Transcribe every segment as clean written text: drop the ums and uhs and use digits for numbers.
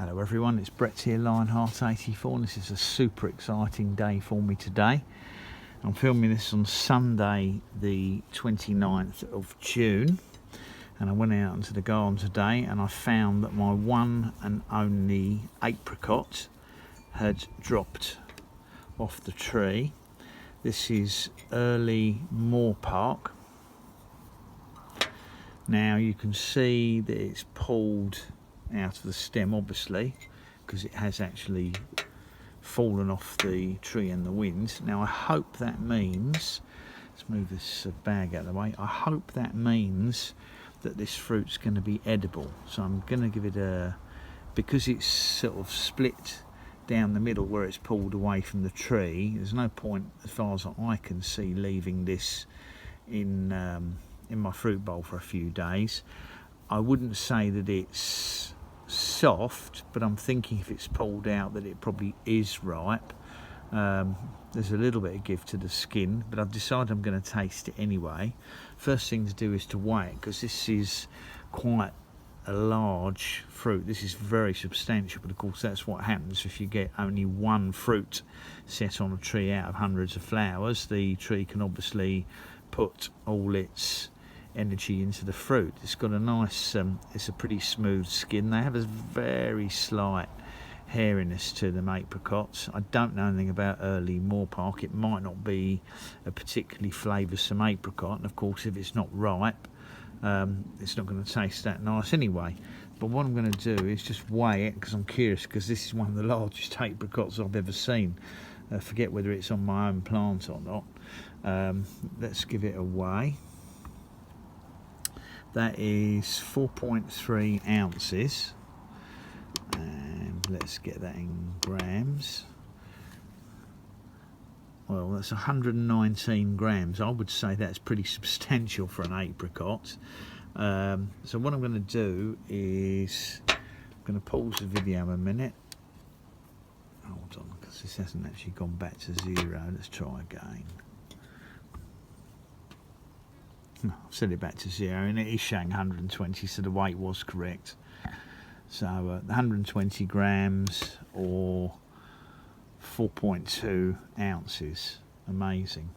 Hello everyone, it's Brett here, Lionheart84, and this is a super exciting day for me today. I'm filming this on Sunday the 29th of June, and I went out into the garden today and I found that my one and only apricot had dropped off the tree. This is Early Moorpark. Now you can see that it's pulled out of the stem, obviously, because it has actually fallen off the tree in the wind. Now I hope that means, let's move this bag out of the way, I hope that means that this fruit's going to be edible. So I'm going to give it a, because it's sort of split down the middle where it's pulled away from the tree, there's no point as far as I can see leaving this in my fruit bowl for a few days. I wouldn't say that it's soft, but I'm thinking if it's pulled out that it probably is ripe. There's a little bit of give to the skin, but I've decided I'm going to taste it anyway. First thing to do is to weigh it, because this is quite a large fruit. This is very substantial, but of course that's what happens if you get only one fruit set on a tree out of hundreds of flowers. The tree can obviously put all its energy into the fruit. It's got a nice, it's a pretty smooth skin. They have a very slight hairiness to them, apricots. I don't know anything about Early Moorpark. It might not be a particularly flavoursome apricot, and of course if it's not ripe, it's not going to taste that nice anyway. But what I'm going to do is just weigh it, because I'm curious, because this is one of the largest apricots I've ever seen. Forget whether it's on my own plant or not. Let's give it a weigh. That is 4.3 ounces, and let's get that in grams. Well, that's 119 grams. I would say that's pretty substantial for an apricot. So what I'm going to do is I'm going to pause the video a minute. Hold on, because this hasn't actually gone back to 0. Let's try again. I've set it back to 0, and it is showing 120, so the weight was correct. So 120 grams or 4.2 ounces. Amazing.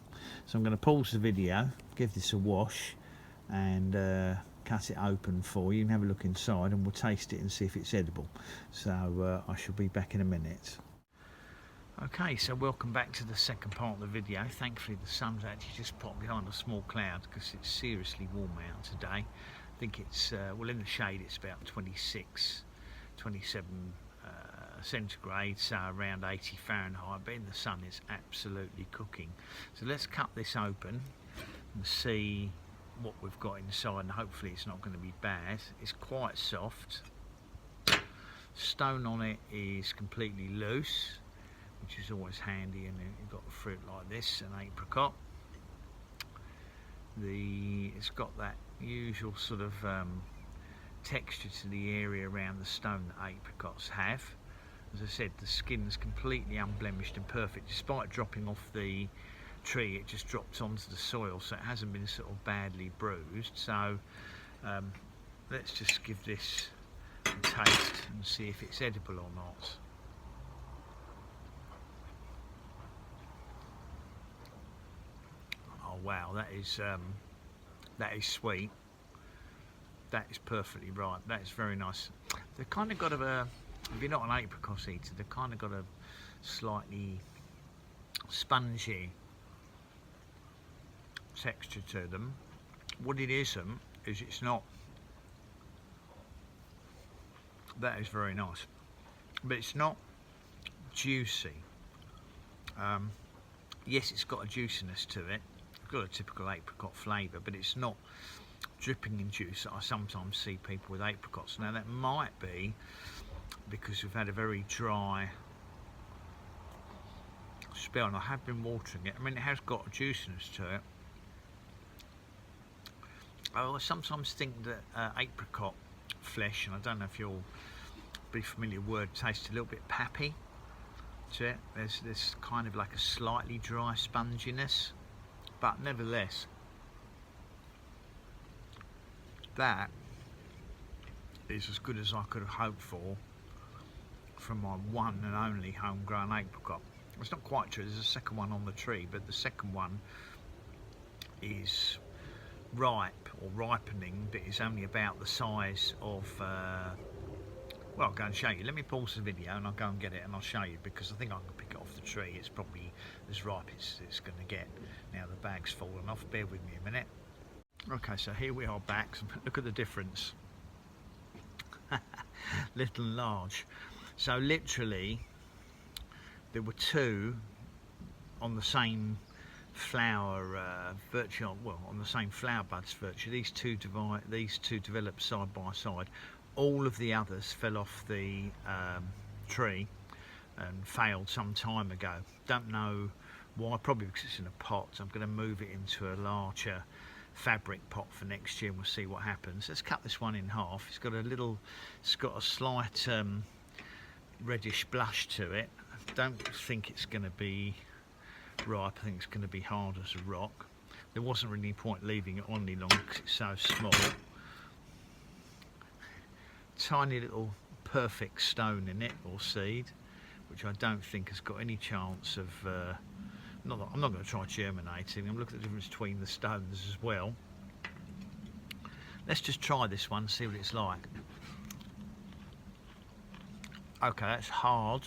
So I'm going to pause the video, give this a wash, and cut it open for you and have a look inside, and we'll taste it and see if it's edible. So I shall be back in a minute. Okay, so welcome back to the second part of the video. Thankfully the sun's actually just popped behind a small cloud, because it's seriously warm out today. I think it's, well, in the shade it's about 26, 27 centigrade, so around 80 Fahrenheit, but in the sun it's absolutely cooking. So let's cut this open and see what we've got inside, and hopefully it's not going to be bad. It's quite soft. Stone on it is completely loose, which is always handy, and you've got a fruit like this, an apricot. It's got that usual sort of texture to the area around the stone that apricots have. As I said, the skin's completely unblemished and perfect. Despite dropping off the tree, it just drops onto the soil, so it hasn't been sort of badly bruised. So let's just give this a taste and see if it's edible or not. Oh wow, that is sweet. That is perfectly right. That is very nice. They've kind of got a, if you're not an apricot eater, they've kind of got a slightly spongy texture to them. What it isn't is it's not. That is very nice, but it's not juicy. Yes, it's got a juiciness to it. It's got a typical apricot flavour, but it's not dripping in juice that I sometimes see people with apricots. Now that might be because we've had a very dry spell, and I have been watering it. I mean, it has got a juiciness to it. I sometimes think that apricot flesh, and I don't know if you'll be familiar with the word, tastes a little bit pappy to it. There's this kind of like a slightly dry sponginess, but nevertheless that is as good as I could have hoped for from my one and only homegrown apricot. It's not quite true, there's a second one on the tree, but the second one is ripe or ripening, but is only about the size of well, I'll go and show you. Let me pause the video and I'll go and get it and I'll show you, because I think I can pick it off the tree. It's probably as ripe as it's going to get. Now the bag's fallen off, bear with me a minute. Okay, so here we are back. Look at the difference. Little and large. So literally there were two on the same flower, virtually, well, on the same flower buds virtually. These two developed side by side. All of the others fell off the tree and failed some time ago. Don't know why, probably because it's in a pot. So I'm going to move it into a larger fabric pot for next year and we'll see what happens. Let's cut this one in half. It's got a slight reddish blush to it. I don't think it's going to be ripe. I think it's going to be hard as a rock. There wasn't really any point leaving it on any longer because it's so small. Tiny little perfect stone in it, or seed, which I don't think has got any chance of I'm not going to try germinating. I'm looking at the difference between the stones as well. Let's just try this one, see what it's like. Okay, that's hard,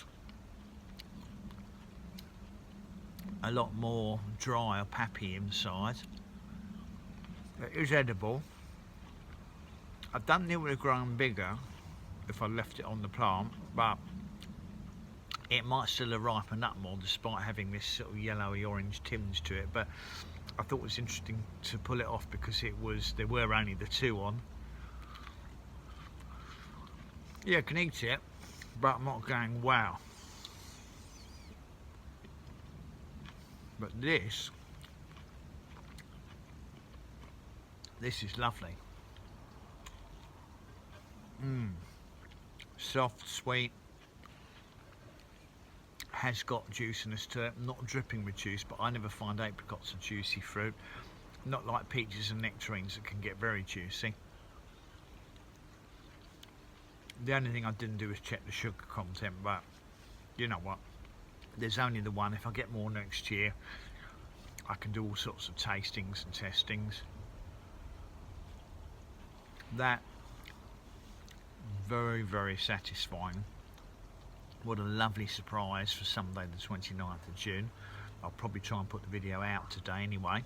a lot more dry or pappy inside. It is edible. I don't think it would have grown bigger if I left it on the plant, but it might still have ripened up more despite having this sort of yellowy orange tinge to it. But I thought it was interesting to pull it off because there were only the two on. Yeah, I can eat it, but I'm not going wow. But this is lovely. Soft, sweet, has got juiciness to it, not dripping with juice, but I never find apricots a juicy fruit, not like peaches and nectarines that can get very juicy. The only thing I didn't do is check the sugar content, but you know what, there's only the one. If I get more next year, I can do all sorts of tastings and testings. That very, very satisfying. What a lovely surprise for Sunday the 29th of June. I'll probably try and put the video out today anyway.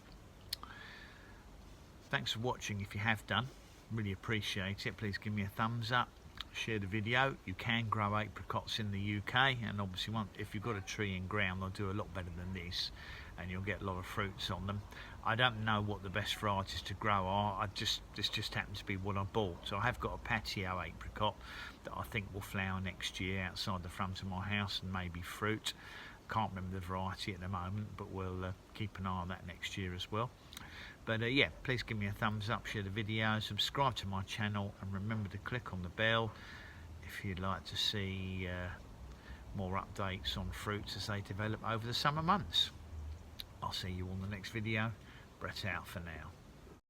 Thanks for watching if you have done, really appreciate it. Please give me a thumbs up, share the video. You can grow apricots in the UK, and obviously if you've got a tree in ground they'll do a lot better than this and you'll get a lot of fruits on them. I don't know what the best varieties to grow are. This just happens to be what I bought. So I have got a patio apricot that I think will flower next year outside the front of my house and maybe fruit. Can't remember the variety at the moment, but we'll keep an eye on that next year as well. But yeah, please give me a thumbs up, share the video, subscribe to my channel, and remember to click on the bell if you'd like to see more updates on fruits as they develop over the summer months. I'll see you on the next video. Brett out for now.